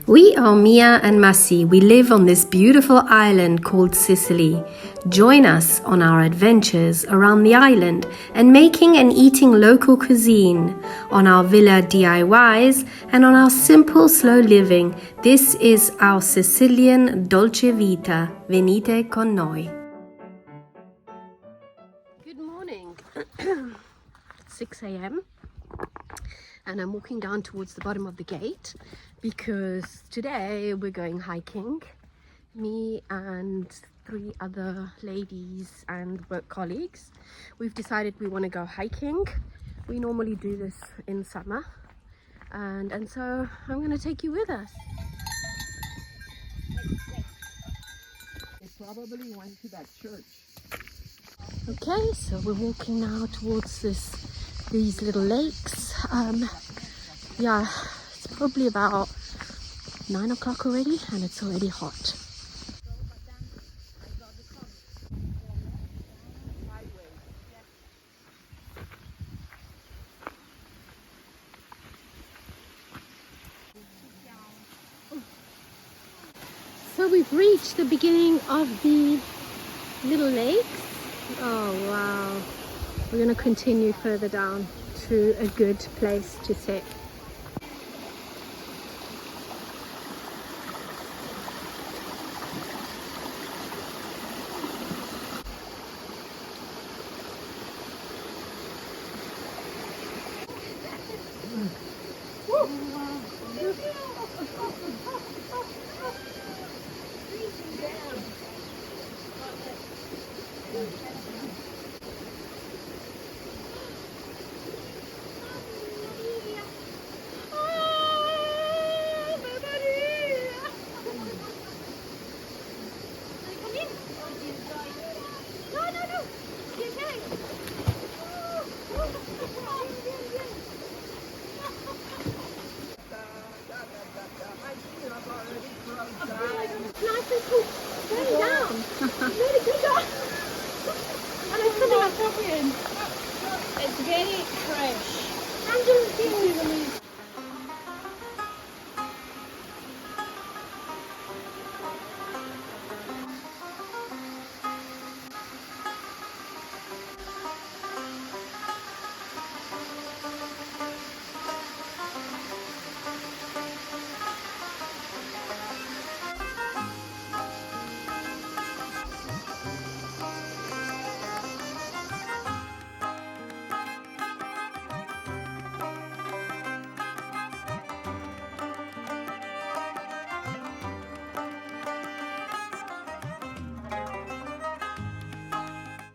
We are Mia and Massi. We live on this beautiful island called Sicily. Join us on our adventures around the island and making and eating local cuisine, on our villa DIYs and on our simple slow living. This is our Sicilian Dolce vita. Venite con noi. Good morning. 6 a.m. and I'm walking down towards the bottom of the gate because today we're going hiking. Me and 3 other ladies and work colleagues. We've decided we want to go hiking. We normally do this in summer and so I'm going to take you with us. They probably went to that church. Okay, so we're walking now towards these little lakes. Yeah, it's probably about 9 o'clock already and it's already hot. So we've reached the beginning of the little lakes. Oh wow. We're going to continue further down to a good place to sit. Nice and cool. Going down. Really good job. And I'm filling up in. It's very fresh. I'm just feeling.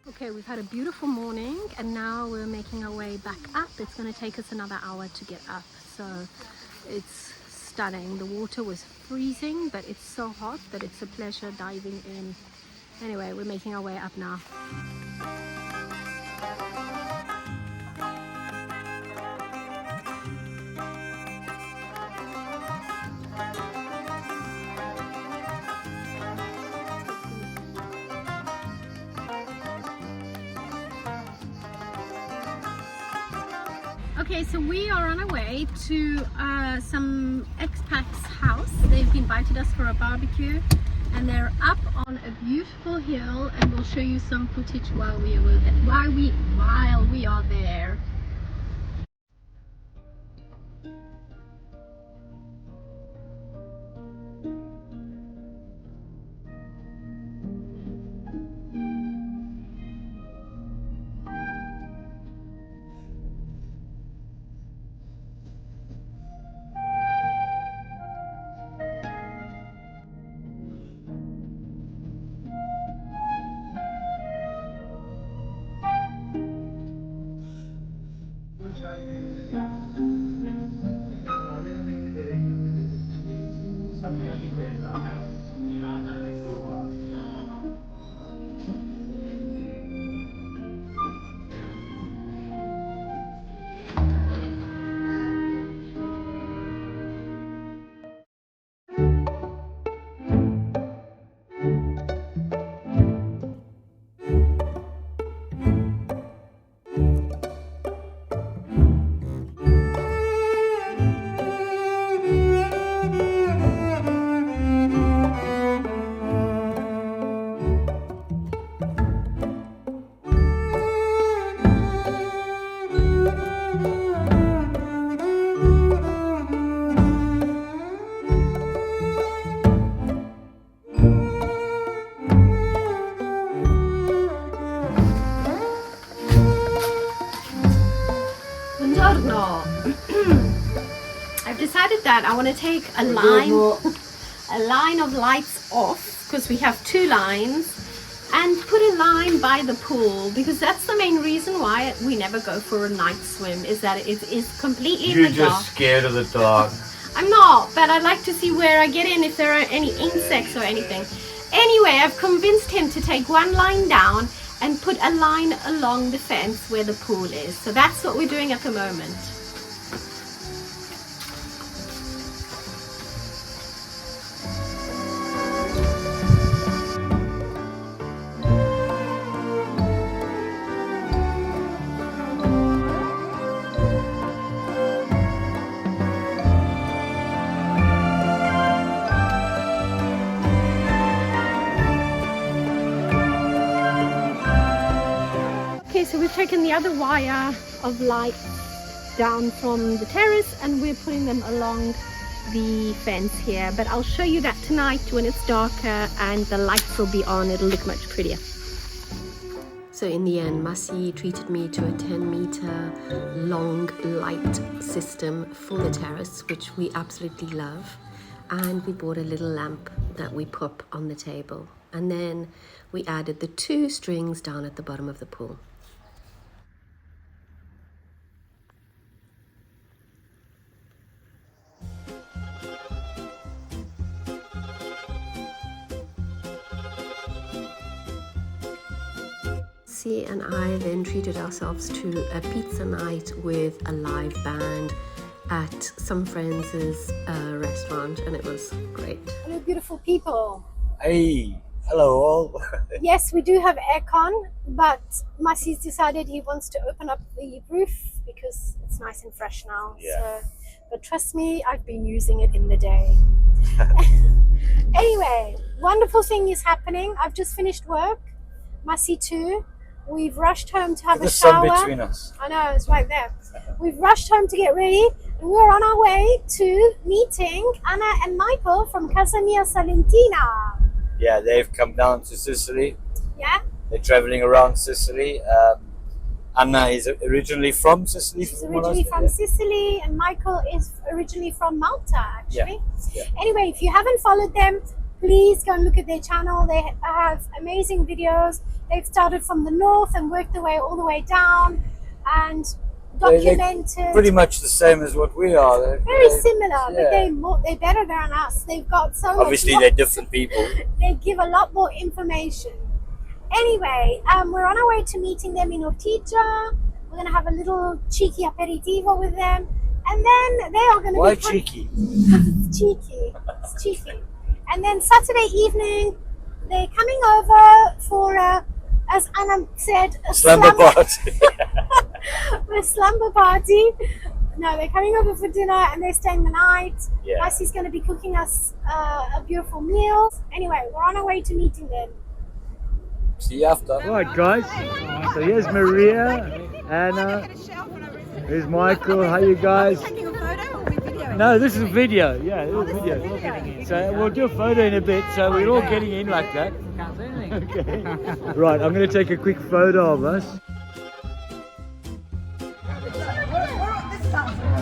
Okay, we've had a beautiful morning and now we're making our way back up. It's going to take us another hour to get up, so it's stunning. The water was freezing, but it's so hot that it's a pleasure diving in. Anyway, we're making our way up now. Okay, so we are on our way to some expats' house. They've invited us for a barbecue and they're up on a beautiful hill, and we'll show you some footage while we are there. I want to take a line of lights off, because we have 2 lines, and put a line by the pool, because that's the main reason why we never go for a night swim, is that it is completely in the dark. You're just scared of the dark. I'm not, but I'd like to see where I get in, if there are any insects or anything. Anyway, I've convinced him to take 1 line down and put a line along the fence where the pool is. So that's what we're doing at the moment. Okay, so we've taken the other wire of light down from the terrace and we're putting them along the fence here, but I'll show you that tonight when it's darker and the lights will be on. It'll look much prettier. So in the end, Massi treated me to a 10-meter long light system for the terrace, which we absolutely love, and we bought a little lamp that we pop on the table, and then we added the 2 strings down at the bottom of the pool. Massi and I then treated ourselves to a pizza night with a live band at some friends' restaurant, and it was great. Hello, beautiful people. Hey, hello all. Yes, we do have aircon, but Massi's decided he wants to open up the roof because it's nice and fresh now. Yeah. So, but trust me, I've been using it in the day. Anyway, wonderful thing is happening. I've just finished work. Massi too. We've rushed home to have a shower. Sun between us. I know, it's right there. We've rushed home to get ready, and we're on our way to meeting Anna and Michael from Casa Mia Salentina. Yeah, they've come down to Sicily. Yeah? They're traveling around Sicily. Anna is originally from Sicily. She's originally from Sicily, and Michael is originally from Malta, actually. Yeah. Anyway, if you haven't followed them, please go and look at their channel. They have amazing videos. They've started from the north and worked their way all the way down and documented. They're pretty much the same as what we are. Very similar, but they're better than us. They've got so obviously much they're different people. They give a lot more information. Anyway, we're on our way to meeting them in Ortigia. We're going to have a little cheeky aperitivo with them, and then they are going to Why cheeky? It's cheeky. It's cheeky. And then Saturday evening, they're coming over for, as Anna said, a slumber party. A slumber party. No, they're coming over for dinner and they're staying the night. Yeah. Massi's going to be cooking us a beautiful meal. Anyway, we're on our way to meeting them. See you after. Right, guys. So here's Maria, Anna. Here's Michael. How you guys? Taking a photo or we videoing? No, this is a video. Yeah, this is a video. So we'll do a photo in a bit. So we're all getting in like that. Okay. Right, I'm going to take a quick photo of us. This is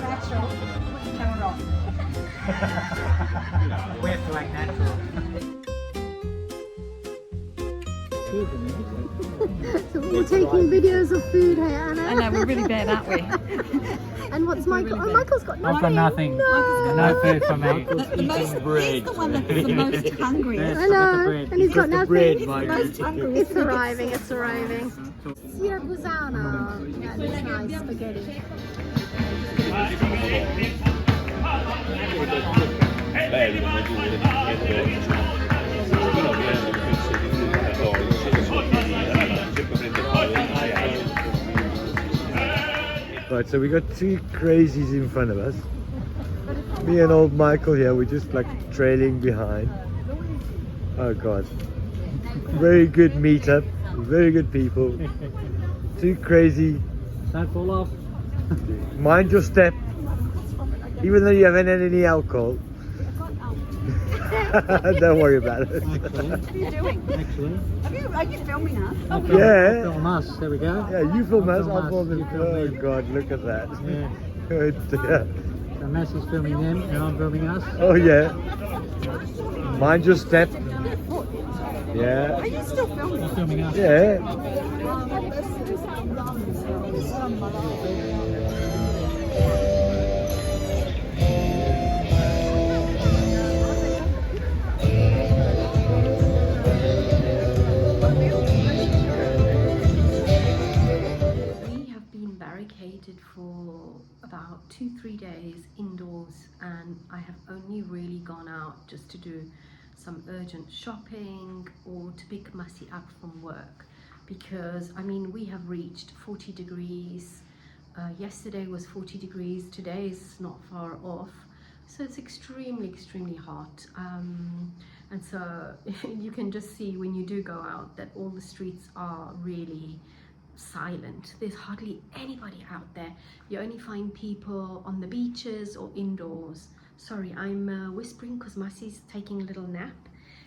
natural. Camera off. We have to act natural. So we're taking videos of food, hey Anna? I know, we're really bad, aren't we? And what's Michael? Oh, Michael's got nothing. I've got nothing. No food for me. He's the one that's the most hungry. I know, and he's got nothing. bread, Michael. Most hungry. It's arriving, it's arriving. Siracusana. Yeah, that's nice spaghetti. Right, so we got 2 crazies in front of us. Me and old Michael here, we're just like trailing behind. Oh god. Very good meetup, very good people. 2 crazy. Don't fall off. Mind your step. Even though you haven't had any alcohol. Don't worry about it. What are you doing? Actually. Are you filming us? Yeah. Film us. There we go. Yeah, you film us, I'll film You them. film Oh me. god, look at that. Yeah. Oh dear. So Massi's filming them and I'm filming us. Oh yeah. Mind your step. Yeah. Are you still filming? I'm filming us. Yeah. We have been barricaded for about 2-3 days indoors, and I have only really gone out just to do some urgent shopping or to pick Massi up from work, because I mean we have reached 40 degrees. Yesterday was 40 degrees, today is not far off, so it's extremely hot, and so you can just see when you do go out that all the streets are really silent. There's hardly anybody out there. You only find people on the beaches or indoors. Sorry, I'm whispering because Massi's taking a little nap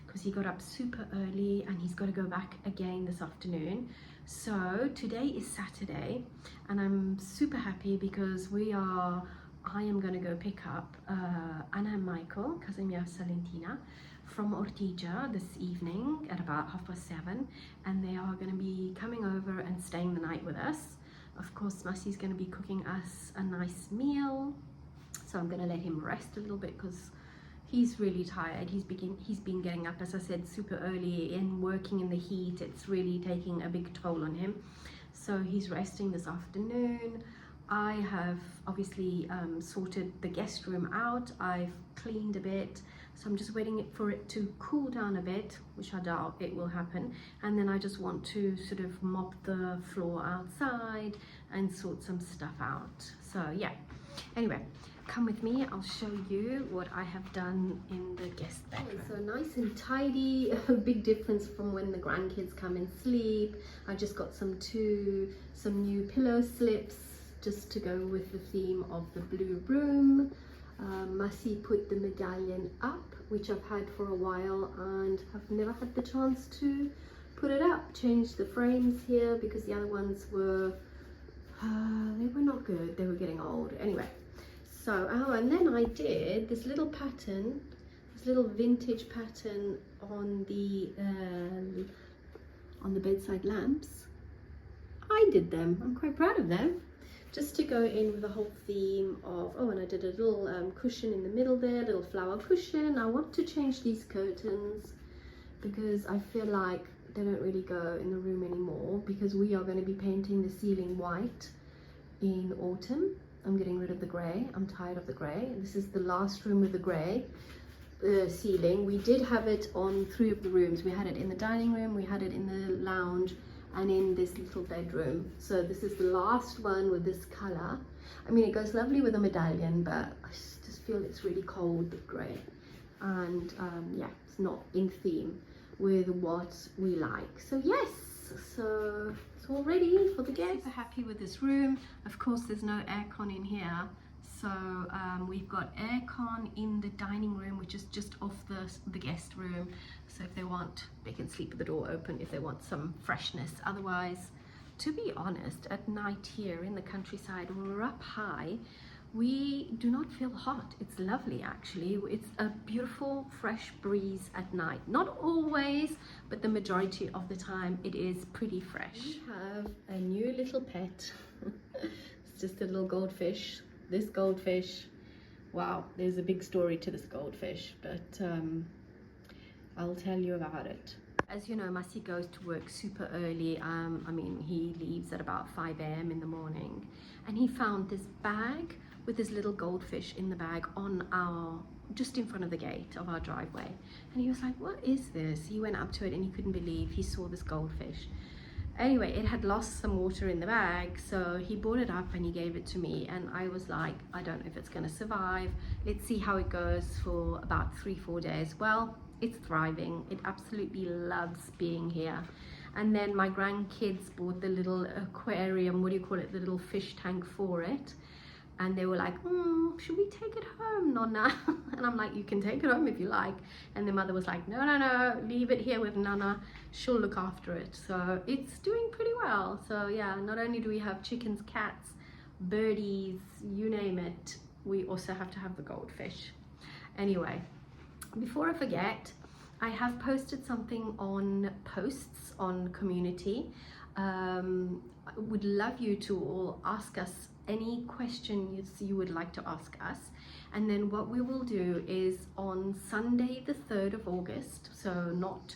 because he got up super early and he's got to go back again this afternoon. So today is Saturday and I'm super happy because I am going to go pick up Anna and Michael, Casa Mia Salentina, from Ortigia this evening at about 7:30, and they are going to be coming over and staying the night with us. Of course, Massi's going to be cooking us a nice meal, so I'm going to let him rest a little bit because he's really tired. He's been getting up, as I said, super early and working in the heat. It's really taking a big toll on him, so he's resting this afternoon. I have obviously sorted the guest room out. I've cleaned a bit, so I'm just waiting for it to cool down a bit, which I doubt it will happen, and then I just want to sort of mop the floor outside and sort some stuff out. So yeah, anyway, come with me, I'll show you what I have done in the guest bedroom. So nice and tidy, a big difference from when the grandkids come and sleep. I just got some new pillow slips just to go with the theme of the blue room. Massi put the medallion up, which I've had for a while and I've never had the chance to put it up. Changed the frames here because the other ones were they were not good, they were getting old. Anyway, so and then I did this little pattern, this little vintage pattern on the bedside lamps. I did them, I'm quite proud of them, just to go in with the whole theme of, oh, and I did a little cushion in the middle there, little flower cushion. I want to change these curtains because I feel like they don't really go in the room anymore, because we are going to be painting the ceiling white in autumn. I'm getting rid of the grey. I'm tired of the grey. This is the last room with the grey ceiling. We did have it on 3 of the rooms. We had it in the dining room, we had it in the lounge, and in this little bedroom. So this is the last one with this color. I mean, it goes lovely with a medallion, but I just feel it's really cold, the grey, and yeah, it's not in theme with what we like. So yes, so it's all ready for the guests. Super happy with this room. Of course, there's no aircon in here, so we've got aircon in the dining room, which is just off the guest room, so if they want, they can sleep with the door open if they want some freshness. Otherwise, to be honest, at night here in the countryside, when we're up high, we do not feel hot. It's lovely, actually. It's a beautiful fresh breeze at night. Not always, but the majority of the time it is pretty fresh. We have a new little pet. It's just a little goldfish. This goldfish, wow, there's a big story to this goldfish, but I'll tell you about it. As you know, Massi goes to work super early. I mean, he leaves at about 5 a.m. in the morning, and he found this bag with this little goldfish in the bag just in front of the gate of our driveway, and he was like, what is this? He went up to it and he couldn't believe he saw this goldfish. Anyway, it had lost some water in the bag, so he brought it up and he gave it to me, and I was like, I don't know if it's going to survive. Let's see how it goes for about 3-4 days. Well, it's thriving. It absolutely loves being here. And then my grandkids bought the little aquarium, what do you call it, the little fish tank for it. And they were like, should we take it home, Nonna? And I'm like, you can take it home if you like. And the mother was like, no, leave it here with Nana. She'll look after it. So it's doing pretty well. So yeah, not only do we have chickens, cats, birdies, you name it, we also have to have the goldfish. Anyway, before I forget, I have posted something on posts on community. I would love you to all ask us any questions you would like to ask us, and then what we will do is on Sunday the 3rd of August, so not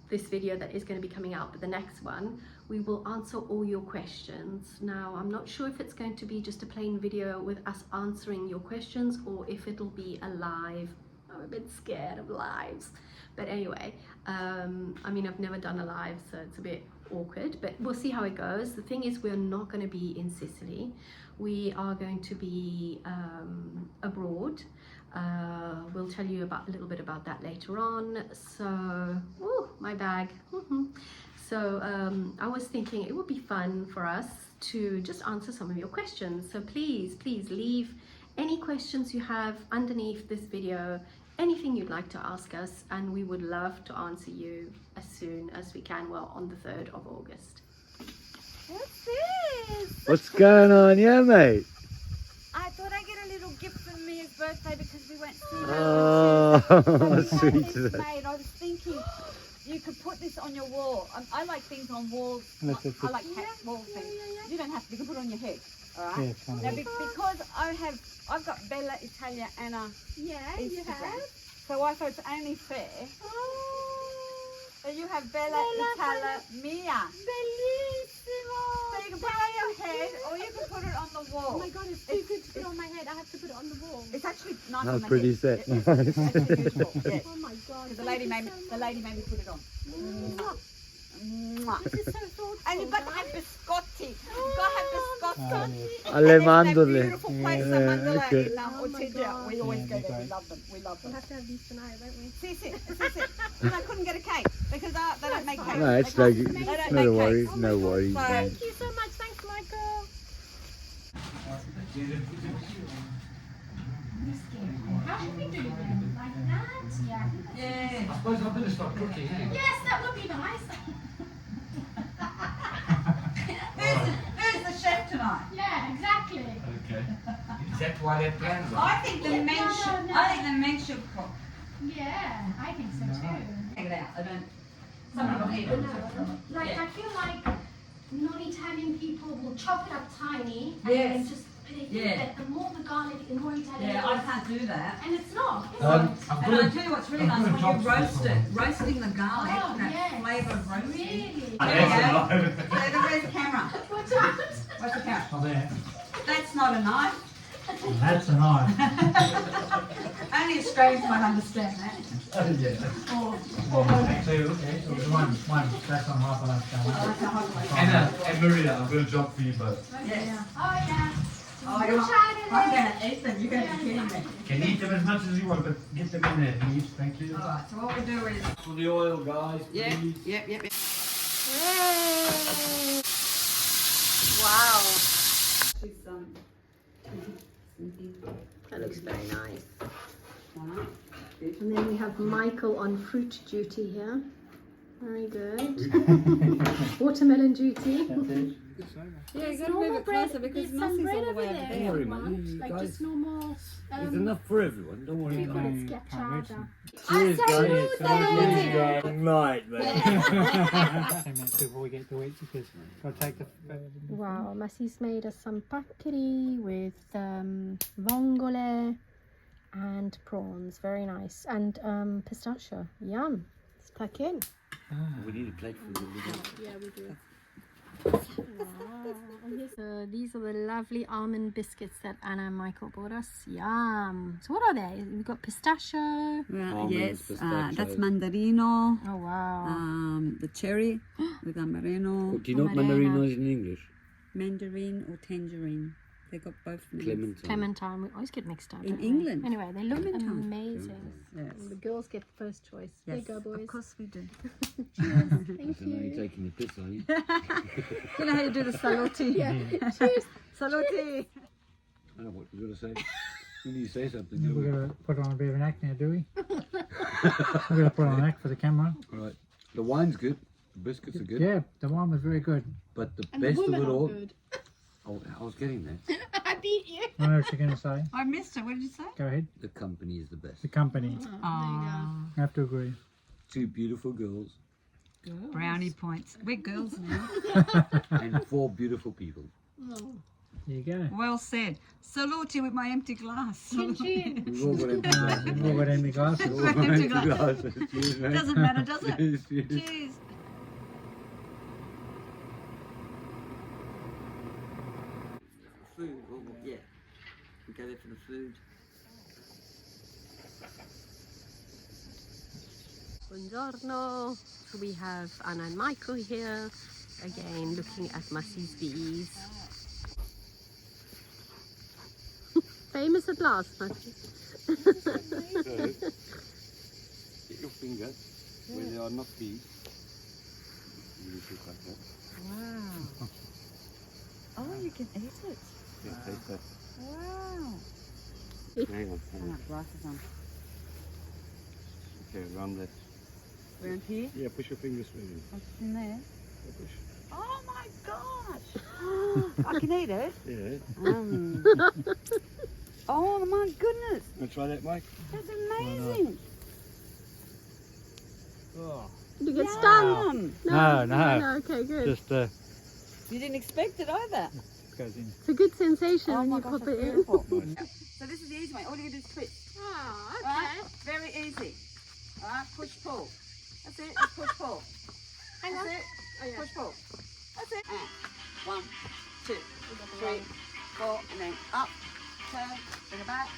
this video that is going to be coming out, but the next one, we will answer all your questions. Now, I'm not sure if it's going to be just a plain video with us answering your questions or if it'll be a live. I'm a bit scared of lives, but anyway, I mean, I've never done a live, so it's a bit awkward, but we'll see how it goes. The thing is, we're not going to be in Sicily. We are going to be abroad. We'll tell you a little bit about that later on. So, ooh, my bag. So I was thinking it would be fun for us to just answer some of your questions. So please leave any questions you have underneath this video, anything you'd like to ask us, and we would love to answer you as soon as we can. Well, on the 3rd of August. What's this? What's going on here, mate? I thought I'd get a little gift for Mia's birthday because we went to see her. Oh, And sweet. this made, I was thinking you could put this on your wall. I like things on walls. I like wall things. You don't have to. You can put it on your head. All right. Now, because I've got Bella Italia and a Instagram, so I thought it's only fair. So you have Bella Italia Mia. Bellissimo. So you can put it on your head, or you can put it on the wall. Oh my god, it's too good to put on my head. I have to put it on the wall. It's actually nice How on the pretty head. is that? It's actually beautiful. Yes. Oh my god. The lady made me put it on. Mwah. This is so thoughtful. And you've got to have biscotti. You've got to have biscotti. Alle And there's that mandorle. beautiful place in Yeah, Mandorle okay. in Oh my Ortigia. God. We always go there. We love them. We love We'll them. have to have these tonight, won't we? See. And I couldn't get a cake because they don't make cake. No, it's They like, can't- it's they don't not a make worry, cakes. no worries. So- Thank you so much. Thanks, Michael. How should we do them? Like that? Yeah. I suppose I better start cooking, eh? Yes, that would be nice. Who's the chef tonight? Yeah, exactly. Okay. Is that why they're plans are? I think the men No, should. no. I think the men should cook. Yeah, I think so too. Take it out. I don't. Someone will eat it. Like, Yeah. I feel like non-Italian people will chop it up tiny and Yes. then just put it Yeah. that the more the garlic, the more Italian Yeah, it I is. can't do that. And it's not. Is I've And got I a- tell you what's really I've nice got a when you chopstick roast for it, them. roasting the garlic, Oh, that yes. flavour of roasting. Really? There you Yes, go. alive. So where's the camera? What's that? Where's the camera? Oh, there. That's not a knife. That's a knife. Only Australians might understand that. Oh, yeah. Well, actually, okay, so one, that's on half of that camera. And Maria, I'm going to jump for you both. Yes. Oh, yeah. Oh, you're I'm going to eat them. You're going to be kidding me. Can eat them as much as you want, but get them in there, please. Thank you. All right. So what we do is. For the oil, guys, please. Yep. Wow. She's That looks very nice. Alright. And then we have Michael on fruit duty here. Very good. Watermelon duty. Yeah, you There's got to move normal it bread. closer because There's some Massi's bread all the over way over there. there. if you worry, want. man. You Like guys- just normal. There's enough for everyone, don't worry We about call it. it schiacciata. Cheers, guys. Salute! Good night, mate. 10 minutes before we get to eat because I'll take the. Wow, Massi's made us some paccheri with vongole and prawns. Very nice. And pistachio. Yum. Let's pack in. We need a plate for the Yeah, we do. So these are the lovely almond biscuits that Anna and Michael bought us. Yum. So what are they? We've got pistachio. Almonds, Yes, pistachio. that's mandarino. Oh wow. The cherry with amareno, Do you know what Amarena. mandarino is in English? mandarin or tangerine. They got both names. Clementine. Clementine. We always get mixed up. In don't we? England. Anyway, they look Clementine. amazing. Yes. The girls get first choice. There you Yes, go, boys. of course we do. Cheers. I Thank don't know, you're you. taking the piss, are you? You know how you do the saluti? Yeah. Cheers. Saluti! I know what you're going to say. You need to say something. We're don't we? going to put on a bit of an act now, do we? We're going to put on an act for the camera. All right. The wine's good. The biscuits are good. Yeah, the wine was very good. But the And the best of women it are all, good. I was getting there. beat you. I know what you're going to say. I missed it. What did you say? Go ahead. The company is the best. The company. Oh, I have to agree. Two beautiful girls brownie points. We're girls now. and 4 beautiful people. There you go. Well said. Salute with my empty glass. Chin. We've all got empty We've all got empty glasses. We've all got empty glasses. Cheers, mate. Doesn't matter, does it? Cheers, cheers. Cheers. Food, well, yeah. We go there for the food. Buongiorno. So we have Anna and Michael here, again looking at Massi's bees. Famous at last, Massi. Get your finger where there are not bees. You do it like that. Wow. Oh, you can eat it. Yeah, taste that. Wow. Hang on. I have glasses on. Okay, around that. Around here? Yeah, push your fingers through. What's in there? Yeah, push. Oh my gosh! I can eat it. Yeah. Oh my goodness! Want to try that, Mike? That's amazing. Oh. Did you get stung? Yum. No. Okay, good. Just You didn't expect it either. goes in. It's a good sensation Oh when my you gosh, pop that's it in. beautiful. So this is the easy way. All you can do is twist. Oh, Right? Very easy. Alright, push pull. That's it. Just push pull. Hang on. That's it. Oh, yeah. Push pull. That's it. And 1, 2, 3, 4, and then up, turn, bring it back.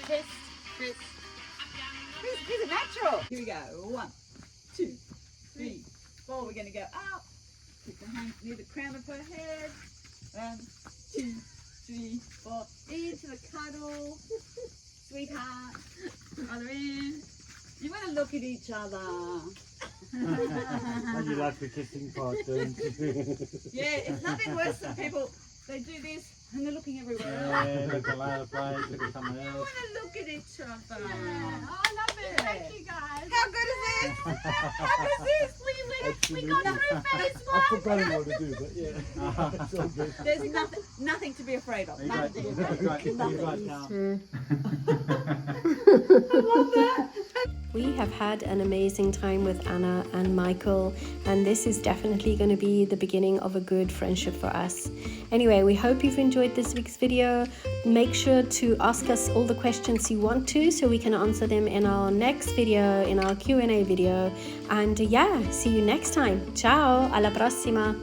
Twist, twist. He's a natural. Here we go. 1, 2, 3, 4. We're going to go up. Keep the hand near the crown of her head. 1, 2, 3, 4. Into the cuddle. Sweetheart. Other end. You want to look at each other. And you like the kissing part, don't you? Yeah, it's nothing worse than people, they do this and they're looking everywhere. Yeah, look at the place, look at someone I else. want to look at each other. Oh, I love it. Thank you, guys. How good is this? How good is this? We got through phase I've 1. forgotten what to do, but yeah. It's all good. There's nothing to be afraid of. You got, you got, We have had an amazing time with Anna and Michael, and this is definitely going to be the beginning of a good friendship for us. Anyway, we hope you've enjoyed this week's video. Make sure to ask us all the questions you want to, so we can answer them in our next video, in our Q&A video. And yeah, see you next time. Ciao, alla prossima!